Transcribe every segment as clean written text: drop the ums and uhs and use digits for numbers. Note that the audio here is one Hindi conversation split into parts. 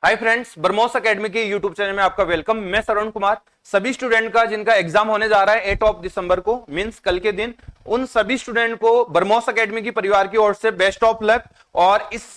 हाय फ्रेंड्स, ब्रह्मोस एकेडमी के यूट्यूब चैनल में आपका वेलकम। मैं श्रवण कुमार। सभी स्टूडेंट का जिनका एग्जाम होने जा रहा है 8 दिसंबर को, मींस कल के दिन, उन सभी स्टूडेंट को ब्रह्मोस एकेडमी की परिवार की ओर से बेस्ट ऑफ लक। और इस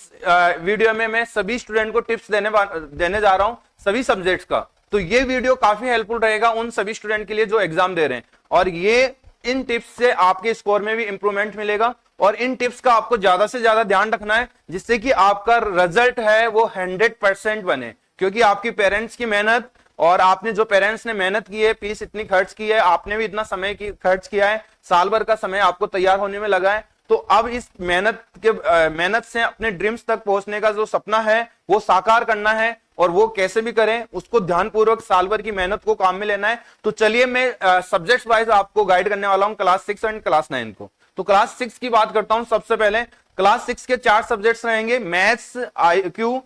वीडियो में मैं सभी स्टूडेंट को टिप्स देने जा रहा हूं सभी सब्जेक्ट्स का। तो ये वीडियो काफी हेल्पफुल रहेगा उन सभी स्टूडेंट के लिए जो एग्जाम दे रहे हैं, और ये इन टिप्स से आपके स्कोर में भी इंप्रूवमेंट मिलेगा। और इन टिप्स का आपको ज्यादा से ज्यादा ध्यान रखना है जिससे कि आपका रिजल्ट है वो 100% बने, क्योंकि आपकी पेरेंट्स की मेहनत, और आपने जो पेरेंट्स ने मेहनत की है, फीस इतनी खर्च की है, आपने भी इतना समय की खर्च किया है, साल भर का समय आपको तैयार होने में लगा है। तो अब इस मेहनत से अपने ड्रीम्स तक पहुंचने का जो सपना है वो साकार करना है, और वो कैसे भी करें उसको ध्यानपूर्वक साल भर की मेहनत को काम में लेना है। तो चलिए मैं सब्जेक्ट्स वाइज आपको गाइड करने वाला हूं क्लास 6 एंड क्लास 9 को। तो क्लास 6 की बात करता हूं। सबसे पहले क्लास 6 के 4 सब्जेक्ट्स रहेंगे, maths, IQ,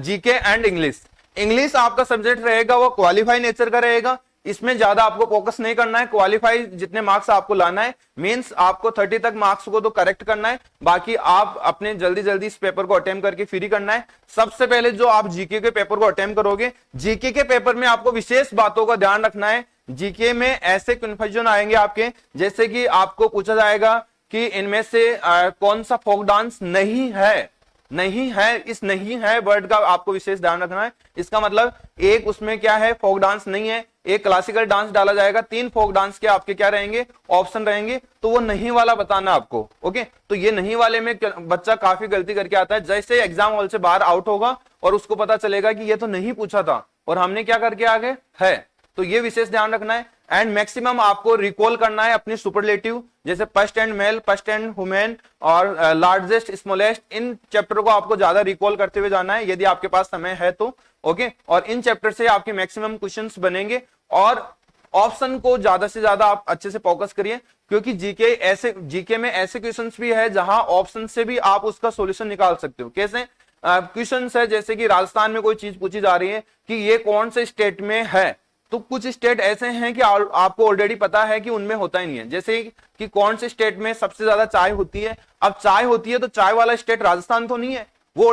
GK and English. English आपका सब्जेक्ट रहेगा वो क्वालिफाई नेचर का रहेगा। इसमें ज्यादा आपको फोकस नहीं करना है, क्वालिफाई जितने मार्क्स आपको लाना है, मींस आपको 30 तक मार्क्स को तो करेक्ट करना है, बाकी आप अपने जल्दी जल्दी इस पेपर को अटेम्प्ट करके फ्री करना है। सबसे पहले जो आप जीके के पेपर को अटेम्प्ट करोगे, जीके के पेपर में आपको विशेष बातों का ध्यान रखना है। जीके में ऐसे कंफ्यूजन आएंगे आपके, जैसे कि आपको पूछा जाएगा कि इनमें से कौन सा फोक डांस नहीं है। इस नहीं है वर्ड का आपको विशेष ध्यान रखना है। इसका मतलब एक उसमें क्या है, फोक डांस नहीं है, एक क्लासिकल डांस डाला जाएगा, 3 फोक डांस के आपके क्या रहेंगे, ऑप्शन रहेंगे, तो वो नहीं वाला बताना आपको। ओके, तो ये नहीं वाले में बच्चा काफी गलती करके आता है। जैसे एग्जाम हॉल से बाहर आउट होगा और उसको पता चलेगा कि ये तो नहीं पूछा था और हमने क्या करके आ गए है। तो ये विशेष ध्यान रखना है। एंड मैक्सिमम आपको रिकॉल करना है अपनी सुपरलेटिव, जैसे first and male, first and women और लार्जेस्ट, स्मॉलेस्ट, इन चैप्टर को आपको ज्यादा रिकॉल करते हुए जाना है यदि आपके पास समय है तो। ओके, और इन चैप्टर से आपके मैक्सिमम क्वेश्चंस बनेंगे, और ऑप्शन को ज्यादा से ज्यादा आप अच्छे से फोकस करिए, क्योंकि जीके में ऐसे क्वेश्चंस भी है जहां ऑप्शन से भी आप उसका सॉल्यूशन निकाल सकते हो। कैसे क्वेश्चंस है, जैसे कि राजस्थान में कोई चीज पूछी जा रही है कि ये कौन से स्टेट में है, तो कुछ स्टेट ऐसे हैं कि आपको ऑलरेडी पता है कि उनमें होता ही नहीं है। जैसे कि कौन से स्टेट में सबसे ज्यादा चाय होती है, अब चाय होती है तो चाय वाला स्टेट राजस्थान तो नहीं है, वो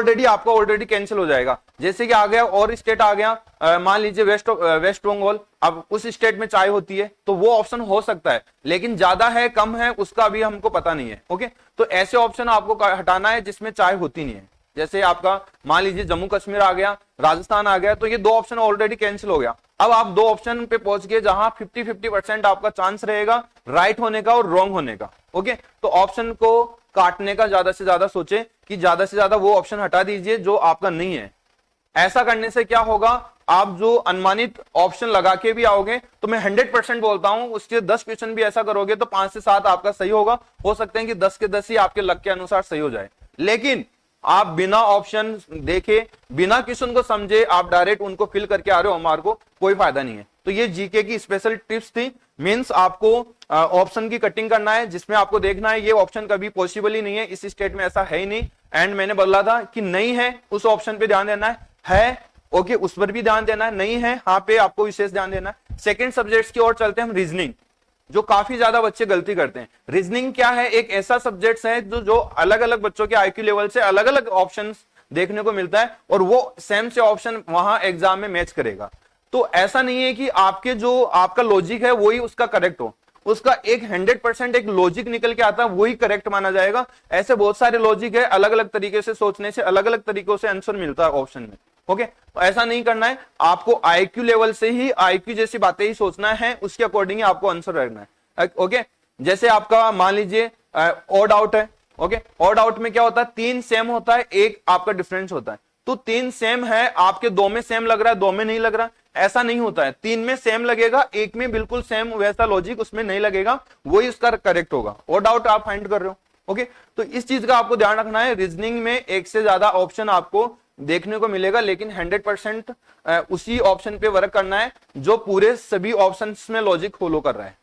ऑलरेडी कैंसिल हो जाएगा। जैसे कि आ गया और स्टेट आ गया, मान लीजिए वेस्ट बंगाल, अब उस स्टेट में चाय होती है तो वो ऑप्शन हो सकता है, लेकिन ज्यादा है कम है उसका अभी हमको पता नहीं है। ओके, तो ऐसे ऑप्शन आपको हटाना है जिसमें चाय होती नहीं है। जैसे आपका मान लीजिए जम्मू कश्मीर आ गया, राजस्थान आ गया, तो ये 2 ऑप्शन ऑलरेडी कैंसिल हो गया। अब आप 2 ऑप्शन पे पहुंच गए जहां 50-50% आपका चांस रहेगा राइट होने का और रॉन्ग होने का। ओके, तो ऑप्शन को काटने का ज्यादा से ज्यादा सोचे कि ज्यादा से ज्यादा वो ऑप्शन हटा दीजिए जो आपका नहीं है। ऐसा करने से क्या होगा, आप जो अनुमानित ऑप्शन लगा के भी आओगे, तो मैं 100% बोलता हूं उसके 10 क्वेश्चन भी ऐसा करोगे तो 5 से 7 आपका सही होगा। हो सकते हैं कि 10 के 10 ही आपके लक के अनुसार सही हो जाए, लेकिन आप बिना ऑप्शन देखे, बिना क्वेश्चन को समझे आप डायरेक्ट उनको फिल करके आ रहे हो हमारे को, कोई फायदा नहीं है। तो ये जीके की स्पेशल टिप्स थी। मींस आपको ऑप्शन की कटिंग करना है, जिसमें आपको देखना है ये ऑप्शन कभी पॉसिबल ही नहीं है, इस स्टेट में ऐसा है ही नहीं। एंड मैंने बोला था कि नहीं है उस ऑप्शन पे ध्यान देना है ओके, उस पर भी ध्यान देना है, नहीं है हाँ पे आपको विशेष ध्यान देना है। सेकेंड सब्जेक्ट की ओर चलते हैं हम, रीजनिंग, जो काफी ज्यादा बच्चे गलती करते हैं। रीजनिंग क्या है, एक ऐसा सब्जेक्ट है जो अलग अलग बच्चों के IQ लेवल से अलग अलग ऑप्शंस देखने को मिलता है, और वो सेम से ऑप्शन वहां एग्जाम में मैच करेगा। तो ऐसा नहीं है कि आपके जो आपका लॉजिक है वही उसका करेक्ट हो, उसका एक 100% एक लॉजिक निकल के आता है वही करेक्ट माना जाएगा। ऐसे बहुत सारे लॉजिक है, अलग अलग तरीके से सोचने से अलग अलग तरीकों से आंसर मिलता है ऑप्शन में। ओके, तो ऐसा नहीं करना है, आपको IQ लेवल से ही IQ जैसी बातें ही सोचना है, उसके अकॉर्डिंग आपको आंसर रखना है। ओके, जैसे आपका मान लीजिए ऑड आउट है। ओके, ऑड आउट में क्या होता है, 3 सेम होता है, एक आपका डिफरेंस होता है। तो 3 सेम है, आपके 2 में सेम लग रहा है, 2 में नहीं लग रहा, ऐसा नहीं होता है। 3 में सेम लगेगा, एक में बिल्कुल सेम वैसा लॉजिक उसमें नहीं लगेगा, वही उसका करेक्ट होगा। ऑड आउट आप फाइंड कर रहे हो। ओके, तो इस चीज का आपको ध्यान रखना है। रीजनिंग में एक से ज्यादा ऑप्शन आपको देखने को मिलेगा, लेकिन 100% उसी ऑप्शन पे वर्क करना है जो पूरे सभी ऑप्शंस में लॉजिक फॉलो कर रहा है।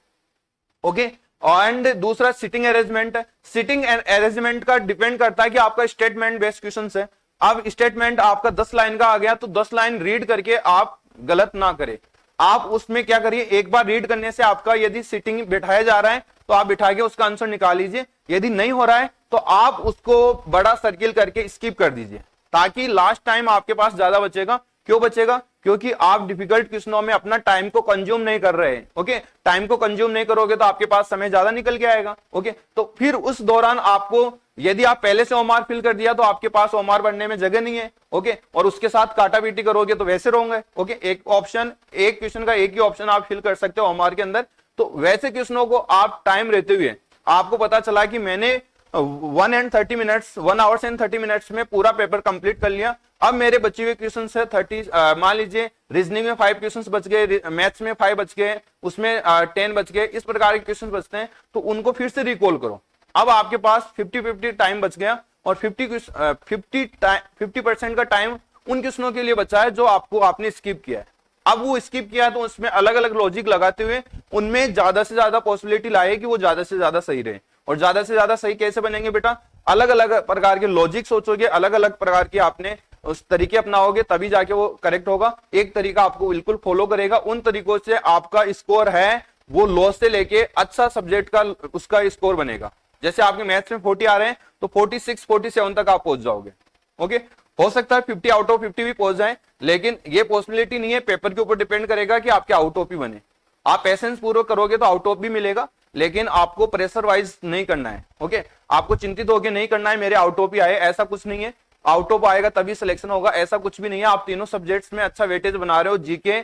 ओके, एंड दूसरा सिटिंग अरेंजमेंट है। सिटिंग अरेंजमेंट का डिपेंड करता है कि आपका स्टेटमेंट बेस्ड क्वेश्चन है। अब स्टेटमेंट आपका 10 लाइन का आ गया तो 10 लाइन रीड करके आप गलत ना करें। आप उसमें क्या करिए, एक बार रीड करने से आपका यदि सिटिंग बिठाया जा रहा है तो आप बिठा के उसका आंसर निकाल लीजिए, यदि नहीं हो रहा है तो आप उसको बड़ा सर्किल करके स्किप कर दीजिए, ताकि लास्ट टाइम आपके पास ज्यादा बचेगा। क्यों बचेगा? क्योंकि आप डिफिकल्ट क्वेश्चनों में अपना टाइम को कंज्यूम नहीं कर रहे हैं। ओके, टाइम को कंज्यूम नहीं करोगे तो आपके पास समय ज्यादा निकल के आएगा। ओके, तो फिर उस दौरान आपको, यदि आप पहले से ओमार फिल कर दिया तो आपके पास ओमार भरने में जगह नहीं है। ओके, और उसके साथ काटा पीटी करोगे तो वैसे रहोगे। ओके, एक ऑप्शन, एक क्वेश्चन का एक ही ऑप्शन आप फिल कर सकते हो ओमार के अंदर। तो वैसे क्वेश्चनों को आप टाइम रहते हुए, आपको पता चला कि मैंने 1 आवर्स एंड 30 मिनट्स में पूरा पेपर कंप्लीट कर लिया। अब मेरे बचे हुए क्वेश्चन है 30, मान लीजिए रीजनिंग में 5 क्वेश्चन बच गए, मैथ्स में 5 बच गए, उसमें 10 बच गए, इस प्रकार के क्वेश्चन बचते हैं। तो उनको फिर से रिकॉल करो। अब आपके पास 50-50 टाइम बच गया और 50% का टाइम उन क्वेश्चनों के लिए बचा है जो आपने स्किप किया है। अब वो स्किप किया तो उसमें अलग अलग लॉजिक लगाते हुए उनमें ज्यादा से ज्यादा पॉसिबिलिटी लाए कि वो ज्यादा से ज्यादा सही रहे। और ज्यादा से ज्यादा सही कैसे बनेंगे बेटा? अलग अलग प्रकार के लॉजिक सोचोगे, अलग अलग प्रकार की आपने उस तरीके अपनाओगे, तभी जाके वो करेक्ट होगा। एक तरीका आपको बिल्कुल फॉलो करेगा, उन तरीकों से आपका स्कोर है वो लो से लेके अच्छा सब्जेक्ट का उसका स्कोर बनेगा। जैसे आपके मैथ्स में 40 आ रहे हैं तो 46-47 तक आप पहुंच जाओगे। ओके, हो सकता है 50 आउट ऑफ 50 भी पहुंच जाए, लेकिन ये पॉसिबिलिटी नहीं है। पेपर के ऊपर डिपेंड करेगा कि आपके आउट ऑफ ही बने। आप पेशेंस पूर्वक करोगे तो आउट ऑफ भी मिलेगा, लेकिन आपको प्रेशर वाइज नहीं करना है। ओके, आपको चिंतित होकर नहीं करना है मेरे आउट ऑफ ही आए, ऐसा कुछ नहीं है। आउट ऑफ आएगा तभी सिलेक्शन होगा, ऐसा कुछ भी नहीं है। आप तीनों सब्जेक्ट्स में अच्छा वेटेज बना रहे हो, जीके,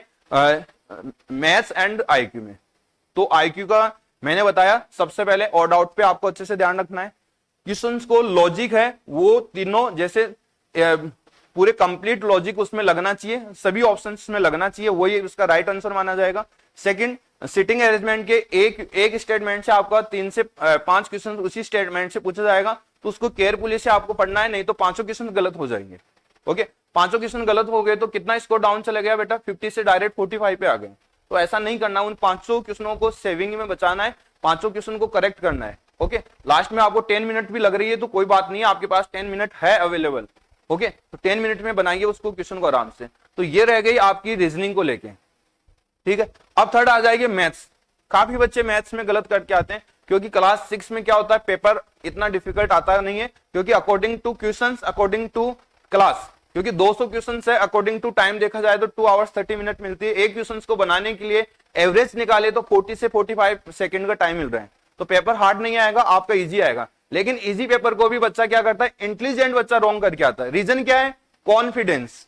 मैथ्स एंड आईक्यू में। तो आईक्यू का मैंने बताया, सबसे पहले ऑड आउट पे आपको अच्छे से ध्यान रखना है। क्वेश्चंस को लॉजिक है वो तीनों, जैसे पूरे कंप्लीट लॉजिक उसमें लगना चाहिए, सभी ऑप्शंस में लगना चाहिए, वही उसका राइट आंसर माना जाएगा। सेकंड, सिटिंग अरेंजमेंट के एक स्टेटमेंट से आपका 3 से 5 क्वेश्चन उसी स्टेटमेंट से पूछा जाएगा, तो उसको केयरफुली से आपको पढ़ना है, नहीं तो 5 क्वेश्चन गलत हो जाएंगे। ओके, 5 क्वेश्चन गलत हो गए तो कितना स्कोर डाउन चला गया बेटा? 50 से डायरेक्ट 45 पे आ गए। तो ऐसा नहीं करना, उन 500 क्वेश्चनों को सेविंग में बचाना है, 500 क्वेश्चन को करेक्ट करना है। ओके, लास्ट में आपको 10 मिनट भी लग रही है तो कोई बात नहीं है, आपके पास 10 मिनट है अवेलेबल। ओके, तो 10 मिनट में बनाइए उसको क्वेश्चन को आराम से। तो ये रह गई आपकी रीजनिंग को लेके, ठीक है। अब थर्ड आ जाएगी मैथ्स। काफी बच्चे मैथ्स में गलत करके आते हैं, क्योंकि क्लास 6 में क्या होता है, पेपर इतना डिफिकल्ट आता नहीं है, क्योंकि according to questions, according to class, क्योंकि 200 क्वेश्चन है, अकॉर्डिंग टू टाइम देखा जाए तो 2 आवर्स 30 मिनट मिलती है। एक क्वेश्चन को बनाने के लिए एवरेज निकाले तो 40 से 45 सेकंड का टाइम मिल रहा है। तो पेपर हार्ड नहीं आएगा, आपका इजी आएगा। लेकिन इजी पेपर को भी बच्चा क्या करता है, इंटेलिजेंट बच्चा रॉन्ग करके आता है। रीजन क्या है? कॉन्फिडेंस।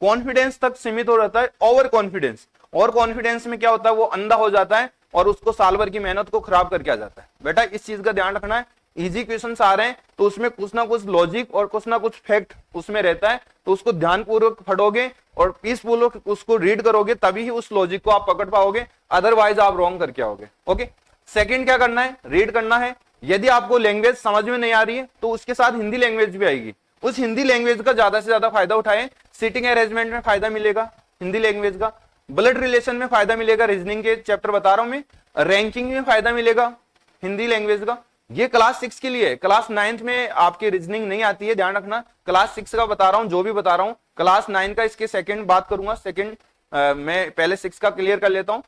कॉन्फिडेंस तक सीमित हो जाता है, ओवर कॉन्फिडेंस। और कॉन्फिडेंस में क्या होता है, वो अंधा हो जाता है और उसको साल भर की मेहनत को खराब करके आ जाता है। बेटा इस चीज का ध्यान रखना है। इजी क्वेश्चंस आ रहे हैं तो उसमें कुछ ना कुछ लॉजिक और कुछ ना कुछ फैक्ट उसमें रहता है, तो उसको ध्यानपूर्वक पढ़ोगे और पीसफुल उसको रीड करोगे, तभी ही उस लॉजिक को आप पकड़ पाओगे, अदरवाइज आप रॉन्ग करके आओगे। ओके, सेकंड क्या करना है, रीड करना है। यदि आपको लैंग्वेज समझ में नहीं आ रही है तो उसके साथ हिंदी लैंग्वेज भी आएगी, उस हिंदी लैंग्वेज का ज्यादा से ज्यादा फायदा उठाएं। सिटिंग अरेंजमेंट में फायदा मिलेगा हिंदी लैंग्वेज का, ब्लड रिलेशन में फायदा मिलेगा, रीजनिंग के चैप्टर बता रहा हूं मैं, रैंकिंग में फायदा मिलेगा हिंदी लैंग्वेज का। ये क्लास 6 के लिए, क्लास 9th में आपकी रीजनिंग नहीं आती है, ध्यान रखना। क्लास 6 का बता रहा हूं, जो भी बता रहा हूं। क्लास 9 का इसके सेकंड बात करूंगा, सेकंड मैं पहले 6 का क्लियर कर लेता हूं।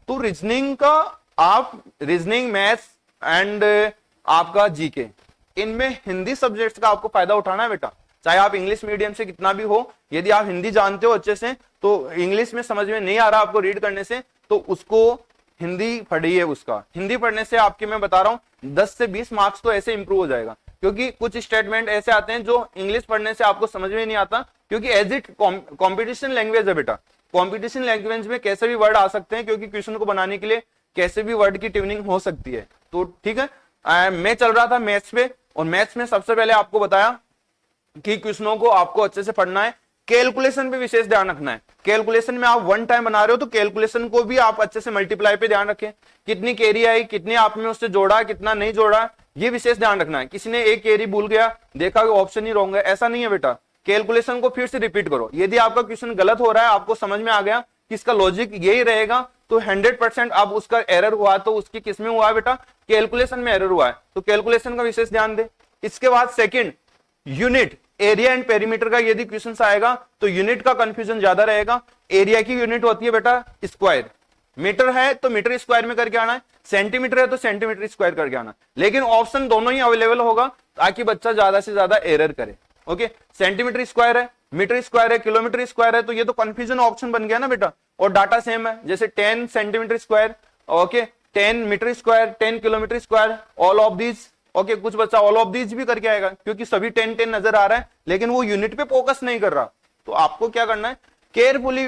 तो रीजनिंग का आप, रीजनिंग, मैथ्स एंड आपका जीके, इनमें हिंदी सब्जेक्ट्स का आपको फायदा उठाना है बेटा। चाहे आप इंग्लिश मीडियम से कितना भी हो, यदि आप हिंदी जानते हो अच्छे से, तो इंग्लिश में समझ में नहीं आ रहा आपको रीड करने से, तो उसको हिंदी पढ़िए। उसका हिंदी पढ़ने से आपके, मैं बता रहा हूं, 10 से 20 मार्क्स तो ऐसे इंप्रूव हो जाएगा। क्योंकि कुछ स्टेटमेंट ऐसे आते हैं जो इंग्लिश पढ़ने से आपको समझ में नहीं आता, क्योंकि एज इट कॉम्पिटिशन लैंग्वेज है बेटा। कॉम्पिटिशन लैंग्वेज में कैसे भी वर्ड आ सकते हैं, क्योंकि क्वेश्चन को बनाने के लिए कैसे भी वर्ड की ट्यूनिंग हो सकती है। तो ठीक है, मैं चल रहा था मैथ्स पे, और मैथ्स में सबसे पहले आपको बताया कि क्वेश्चनों को आपको अच्छे से पढ़ना है। कैलकुलेशन पे विशेष ध्यान रखना है। कैलकुलेशन में आप 1 टाइम बना रहे हो तो कैलकुलेशन को भी आप अच्छे से मल्टीप्लाई पे ध्यान रखें। कितनी कैरी आई, कितने आपने उससे जोड़ा, कितना नहीं जोड़ा, ये विशेष ध्यान रखना है। किसी ने एक कैरी भूल गया, देखा कि ऑप्शन ही रॉन्ग है, ऐसा नहीं है बेटा। कैलकुलेशन को फिर से रिपीट करो। यदि आपका क्वेश्चन गलत हो रहा है, आपको समझ में आ गया कि इसका लॉजिक यही रहेगा, तो 100% अब उसका एरर हुआ तो उसकी किस में हुआ है बेटा, कैलकुलेशन में एरर हुआ है, तो कैलकुलेशन का विशेष ध्यान दे। इसके बाद second, unit, area and perimeter का यदि क्वेश्चन आएगा तो यूनिट का कंफ्यूजन ज्यादा रहेगा। एरिया की यूनिट होती है बेटा स्क्वायर, मीटर है तो मीटर स्क्वायर में करके आना है, सेंटीमीटर है तो सेंटीमीटर स्क्वायर करके आना। लेकिन ऑप्शन दोनों ही अवेलेबल होगा ताकि बच्चा ज्यादा से ज्यादा एरर करे। ओके, सेंटीमीटर स्क्वायर है, मीटर स्क्वायर है, किलोमीटर स्क्वायर है, तो ये तो कंफ्यूजन ऑप्शन बन गया ना बेटा। और डाटा सेम है, जैसे 10 centimetre square, okay, 10 metre square, 10 kilometre square, all of these, okay, कुछ बच्चा ऑल ऑफ दीज भी करके आएगा क्योंकि सभी 10 10 नजर आ रहा है, लेकिन वो यूनिट पे फोकस नहीं कर रहा। तो आपको क्या करना है, केयरफुली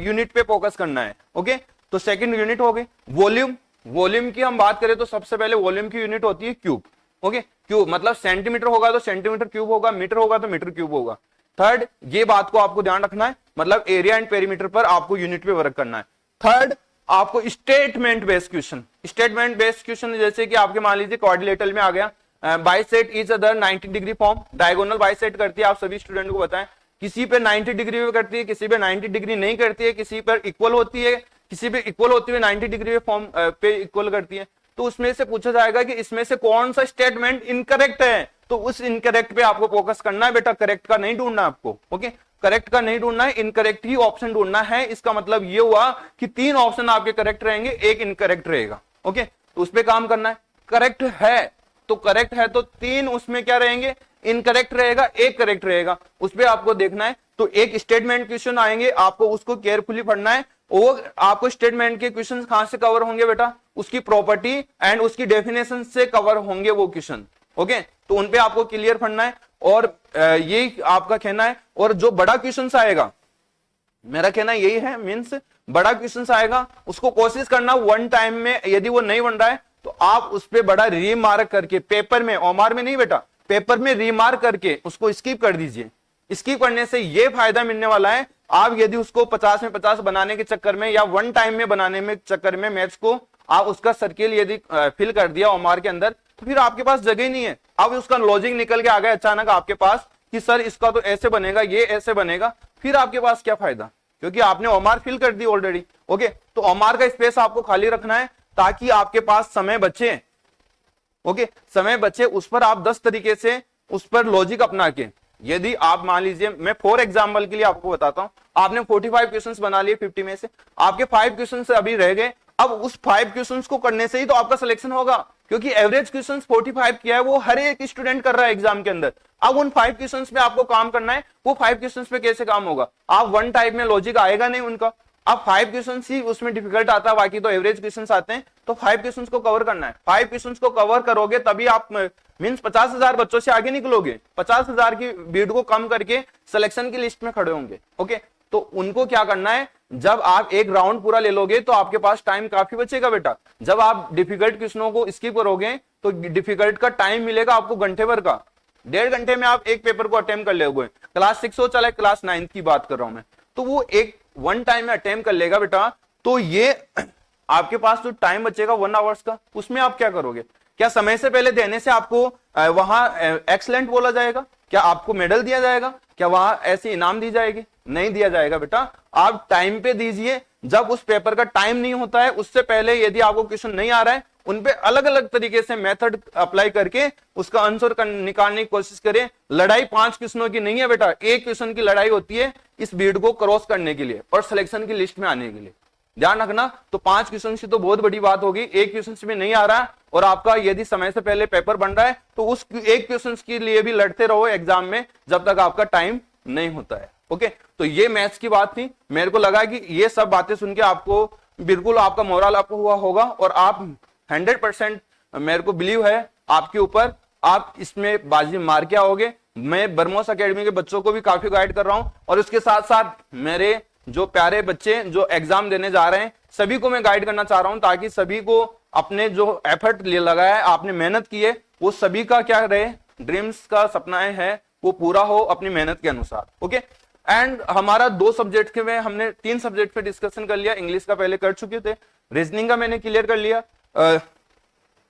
यूनिट पे फोकस करना है। ओके, तो सेकंड यूनिट हो गई वॉल्यूम। वॉल्यूम की हम बात करें तो सबसे पहले वॉल्यूम की यूनिट होती है क्यूब। ओके, क्यूब मतलब सेंटीमीटर होगा तो सेंटीमीटर क्यूब होगा, मीटर होगा तो मीटर क्यूब होगा। थर्ड, ये बात को आपको ध्यान रखना है, मतलब एरिया एंड पेरीमीटर पर आपको यूनिट पे वर्क करना है। थर्ड, आपको statement based question, statement based question जैसे कि आपके मान लीजिए क्वाड्रिलेटरल में आ गया, bisect is other 90 degree form, diagonal bisect करती है, आप सभी स्टूडेंट को बताएं, किसी पे 90 डिग्री में करती है, किसी पे 90 डिग्री नहीं करती है, किसी पर इक्वल होती है, किसी पे इक्वल होती है 90 डिग्री फॉर्म पे इक्वल करती है। तो उसमें से पूछा जाएगा कि इसमें से कौन सा स्टेटमेंट इनकरेक्ट है, तो उस इनकरेक्ट पे आपको फोकस करना है बेटा, करेक्ट का नहीं ढूंढना आपको। ओके, करेक्ट का नहीं ढूंढना है, इनकरेक्ट ही ऑप्शन ढूंढना है। इसका मतलब ये हुआ कि 3 ऑप्शन आपके करेक्ट रहेंगे, एक इनकरेक्ट रहेगा। ओके, तो उस पे काम करना है। करेक्ट है तो करेक्ट है तो 3 उसमें क्या रहेंगे, इनकरेक्ट रहेगा, एक करेक्ट रहेगा, उस पे आपको देखना है। तो एक स्टेटमेंट क्वेश्चन आएंगे, आपको उसको केयरफुली पढ़ना है। और आपको स्टेटमेंट के क्वेश्चन कहां से कवर होंगे बेटा, उसकी प्रॉपर्टी एंड उसकी डेफिनेशन से कवर होंगे वो क्वेश्चन। ओके, तो उनपे आपको क्लियर पढ़ना है और ये आपका कहना है। और जो बड़ा क्वेश्चन आएगा, मेरा कहना यही है, मीन्स बड़ा क्वेश्चन आएगा उसको कोशिश करना वन टाइम में, यदि वो नहीं बन रहा है तो आप उस पे बड़ा रीमार्क करके पेपर में, ओमार में नहीं बेटा, पेपर में रीमार्क करके उसको स्किप कर दीजिए। स्किप करने से ये फायदा मिलने वाला है, आप यदि उसको 50 में 50 बनाने के चक्कर में या वन टाइम में बनाने में चक्कर में मैथ्स को आप उसका सर्किल यदि फिल कर दिया ओमार के अंदर, तो फिर आपके पास जगह ही नहीं है। अब उसका लॉजिक निकल के आ गया अचानक आपके पास कि सर इसका तो ऐसे बनेगा, ये ऐसे बनेगा, फिर आपके पास क्या फायदा, क्योंकि आपने ओमार फिल कर दी ऑलरेडी। ओके, तो ओमार का स्पेस आपको खाली रखना है ताकि आपके पास समय बचे। ओके, समय बचे, उस पर आप 10 तरीके से उस पर लॉजिक अपना के, यदि आप मान लीजिए, मैं फॉर एग्जांपल के लिए आपको बताता हूं, आपने 45 क्वेश्चंस बना लिए 50 में से, आपके 5 क्वेश्चंस अभी रह गए। अब उस 5 क्वेश्चंस को करने से ही तो आपका सिलेक्शन होगा, क्योंकि एवरेज क्वेश्चंस 45 किया है, वो हर एक स्टूडेंट कर रहा है एग्जाम के अंदर। अब उन 5 क्वेश्चंस पे आपको काम करना है। वो 5 क्वेश्चंस पे कैसे काम होगा, आप वन टाइप में लॉजिक आएगा नहीं उनका, अब 5 क्वेश्चन ही उसमें डिफिकल्ट आता है, बाकी तो एवरेज क्वेश्चन आते हैं। तो 5 क्वेश्चन को कवर करना है, 5 क्वेश्चन को कवर करोगे तभी आप मींस 50,000 बच्चों से आगे निकलोगे, 50,000 की भीड़ को कम करके सिलेक्शन की लिस्ट में खड़े होंगे। ओके, तो उनको क्या करना है, जब आप एक राउंड पूरा ले लोगे तो आपके पास टाइम काफी बचेगा बेटा। जब आप डिफिकल्ट क्वेश्चनों को स्किप करोगे तो डिफिकल्ट का टाइम मिलेगा आपको घंटे भर का, 1.5 घंटे में आप एक पेपर को अटेम्प्ट कर लोगे। क्लास 6 हो चाहे क्लास 9 की बात कर रहा हूं मैं, तो वो एक वन टाइम में अटेम्प्ट कर लेगा बेटा। तो ये आपके पास जो टाइम बचेगा 1 आवर्स का, उसमें आप क्या करोगे, क्या समय से पहले देने से आपको वहां एक्सलेंट बोला जाएगा, क्या आपको मेडल दिया जाएगा, क्या वहां ऐसी इनाम दी जाएगी, नहीं दिया जाएगा बेटा। आप टाइम पे दीजिए, जब उस पेपर का टाइम नहीं होता है उससे पहले यदि आपको क्वेश्चन नहीं आ रहा है, उन पे अलग अलग तरीके से मेथड अप्लाई करके उसका आंसर निकालने की कोशिश करें। लड़ाई 5 क्वेश्चनों की नहीं है बेटा, एक क्वेश्चन की लड़ाई होती है इस भीड़ को क्रॉस करने के लिए और सिलेक्शन की लिस्ट में आने के लिए, ध्यान रखना। तो 5 क्वेश्चन से तो बहुत बड़ी बात होगी, एक क्वेश्चन में नहीं आ रहा और आपका यदि समय से पहले पेपर बन रहा है तो उस एक क्वेश्चन के लिए भी लड़ते रहो एग्जाम में जब तक आपका टाइम नहीं होता है। ओके, तो ये मैथ्स की बात थी। मेरे को लगा कि ये सब बातें सुन के आपको बिल्कुल आपका मोरल अप हुआ होगा और आप 100% मेरे को बिलीव है आपके ऊपर, आप इसमें बाजी मार के आओगे। मैं बरमोस एकेडमी के बच्चों को भी काफी गाइड कर रहा हूं और उसके साथ साथ मेरे जो प्यारे बच्चे जो एग्जाम देने जा रहे हैं सभी को मैं गाइड करना चाह रहा हूं, ताकि सभी को अपने जो एफर्ट लगाया है, आपने मेहनत की है, वो सभी का क्या रहे, ड्रीम्स का सपनाएं है वो पूरा हो अपनी मेहनत के अनुसार। ओके, एंड हमारा 2 सब्जेक्ट के में हमने 3 सब्जेक्ट पे डिस्कशन कर लिया। इंग्लिश का पहले कर चुके थे, रीजनिंग का मैंने क्लियर कर लिया,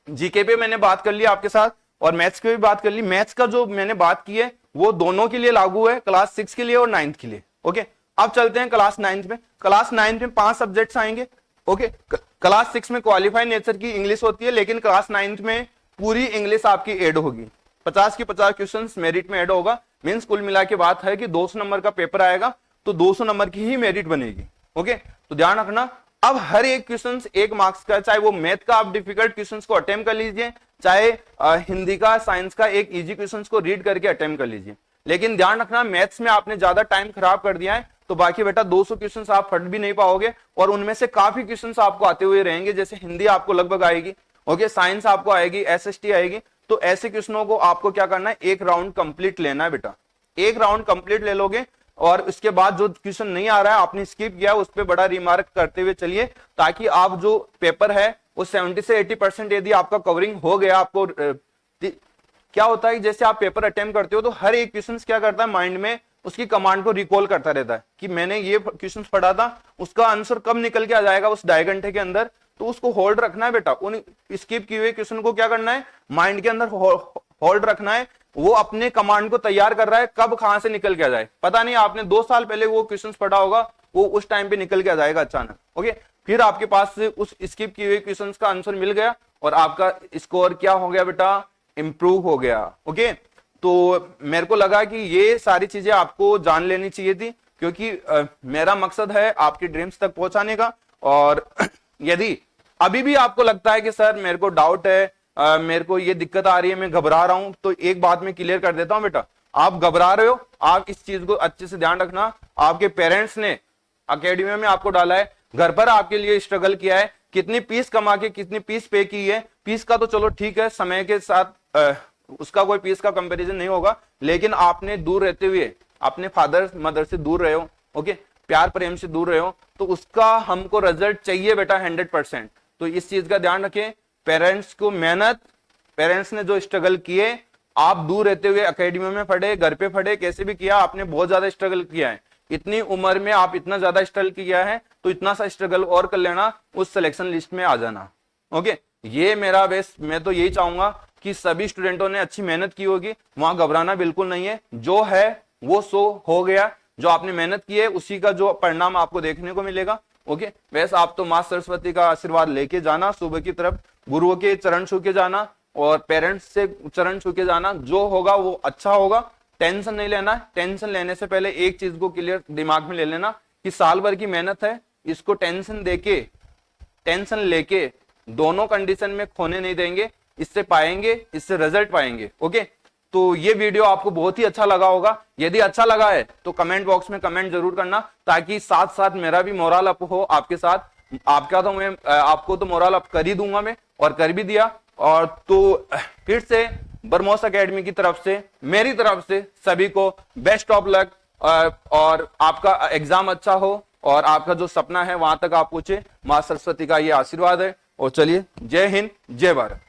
जीके पे मैंने बात कर लिया आपके साथ और मैथ्स की भी बात कर ली। मैथ्स का जो मैंने बात की है वो दोनों के लिए लागू है, क्लास 6 के लिए और 9th के लिए। ओके, अब चलते हैं क्लास 9th में। क्लास 9th में 5 सब्जेक्ट्स आएंगे। ओके, क्लास 6 में क्वालिफाइड नेचर की इंग्लिश होती है, लेकिन क्लास 9th में पूरी इंग्लिश आपकी ऐड होगी। 50 की 50 क्वेश्चंस मेरिट में ऐड होगा। मींस कुल मिला के बात है कि 200 नंबर का पेपर आएगा तो 200 नंबर की ही मेरिट बनेगी। ओके, तो ध्यान रखना। अब हर एक क्वेश्चन 1 मार्क्स का, चाहे वो मैथ का आप डिफिकल्ट क्वेश्चंस को अटेम्प्ट कर लीजिए, चाहे हिंदी का, साइंस का एक इजी क्वेश्चंस को रीड करके अटेम्प्ट कर लीजिए। लेकिन ध्यान रखना मैथ्स में आपने ज्यादा टाइम खराब कर दिया है तो बाकी बेटा 200 क्वेश्चंस आप फट भी नहीं पाओगे, और उनमें से काफी क्वेश्चंस आपको आते हुए रहेंगे। जैसे हिंदी आपको लगभग आएगी, ओके, साइंस आपको आएगी, एसएसटी आएगी, तो ऐसे क्वेश्चनों को आपको क्या करना है, एक राउंड कंप्लीट लेना है बेटा। एक राउंड कंप्लीट ले लोगे और उसके बाद जो क्वेश्चन नहीं आ रहा है, आपने स्किप किया, उस पर बड़ा रिमार्क करते हुए चलिए, ताकि आप जो पेपर है वो 70 से 80% यदि आपका कवरिंग हो गया। आपको क्या होता है, जैसे आप पेपर अटेम्प्ट करते हो तो हर एक क्वेश्चन क्या करता है, माइंड में उसकी कमांड को रिकॉल करता रहता है कि मैंने ये क्वेश्चन पढ़ा था, उसका आंसर कब निकल के आ जाएगा उस 2.5 घंटे के अंदर। तो उसको होल्ड रखना है बेटा, उन स्किप किए हुए क्वेश्चन को क्या करना है, माइंड के अंदर होल्ड रखना है। वो अपने कमांड को तैयार कर रहा है, कब कहां से निकल के आ जाए पता नहीं। आपने 2 साल पहले वो क्वेश्चन पढ़ा होगा, वो उस टाइम पे निकल के आ जाएगा अचानक। ओके, फिर आपके पास से उस स्किप किए हुए क्वेश्चन का आंसर मिल गया और आपका स्कोर क्या हो गया बेटा, इंप्रूव हो गया। ओके, तो मेरे को लगा कि ये सारी चीजें आपको जान लेनी चाहिए थी, क्योंकि मेरा मकसद है आपकी ड्रीम्स तक पहुंचाने का। और यदि अभी भी आपको लगता है कि सर मेरे को डाउट है, मेरे को ये दिक्कत आ रही है, मैं घबरा रहा हूं, तो एक बात मैं क्लियर कर देता हूं बेटा, आप घबरा रहे हो, आप इस चीज को अच्छे से ध्यान रखना। आपके पेरेंट्स ने अकेडमी में आपको डाला है, घर पर आपके लिए स्ट्रगल किया है, कितनी फीस कमा के कितनी फीस पे की है। फीस का तो चलो ठीक है, समय के साथ उसका कोई फीस का कंपैरिजन नहीं होगा, लेकिन आपने दूर रहते हुए अपने फादर मदर से दूर रहे हो, ओके, प्यार प्रेम से दूर रहे हो, तो उसका हमको रिजल्ट चाहिए बेटा 100%। तो इस चीज का ध्यान रखें, पेरेंट्स को मेहनत, पेरेंट्स ने जो स्ट्रगल किए, आप दूर रहते हुए एकेडमी में पढ़े, घर पे पढ़े, कैसे भी किया, आपने बहुत ज्यादा स्ट्रगल किया है। इतनी उम्र में आप इतना ज्यादा स्ट्रगल किया है, तो इतना सा स्ट्रगल और कर लेना, उस सिलेक्शन लिस्ट में आ जाना। ओके, ये मेरा बेस्ट, मैं तो यही चाहूंगा कि सभी स्टूडेंटों ने अच्छी मेहनत की होगी, वहां घबराना बिल्कुल नहीं है। जो है वो सो हो गया, जो आपने मेहनत की है उसी का जो परिणाम आपको देखने को मिलेगा। ओके, वैसे आप तो मां सरस्वती का आशीर्वाद लेके जाना, सुबह की तरफ गुरुओं के चरण छू के जाना और पेरेंट्स से चरण छू के जाना, जो होगा वो अच्छा होगा। टेंशन नहीं लेना, टेंशन लेने से पहले एक चीज को क्लियर दिमाग में ले लेना कि साल भर की मेहनत है, इसको टेंशन लेके दोनों कंडीशन में खोने नहीं देंगे, इससे पाएंगे, इससे रिजल्ट पाएंगे। ओके, तो ये वीडियो आपको बहुत ही अच्छा लगा होगा। यदि अच्छा लगा है तो कमेंट बॉक्स में कमेंट जरूर करना, ताकि साथ साथ मेरा भी मोरल अप हो आपके साथ। आपका तो मैं आपको तो मोरल अप कर ही दूंगा मैं, और कर भी दिया। और तो फिर से ब्रह्मोस एकेडमी की तरफ से, मेरी तरफ से सभी को बेस्ट ऑफ लक, और आपका एग्जाम अच्छा हो और आपका जो सपना है वहां तक आप पहुंचे। मां सरस्वती का ये आशीर्वाद है। और चलिए, जय हिंद, जय भारत।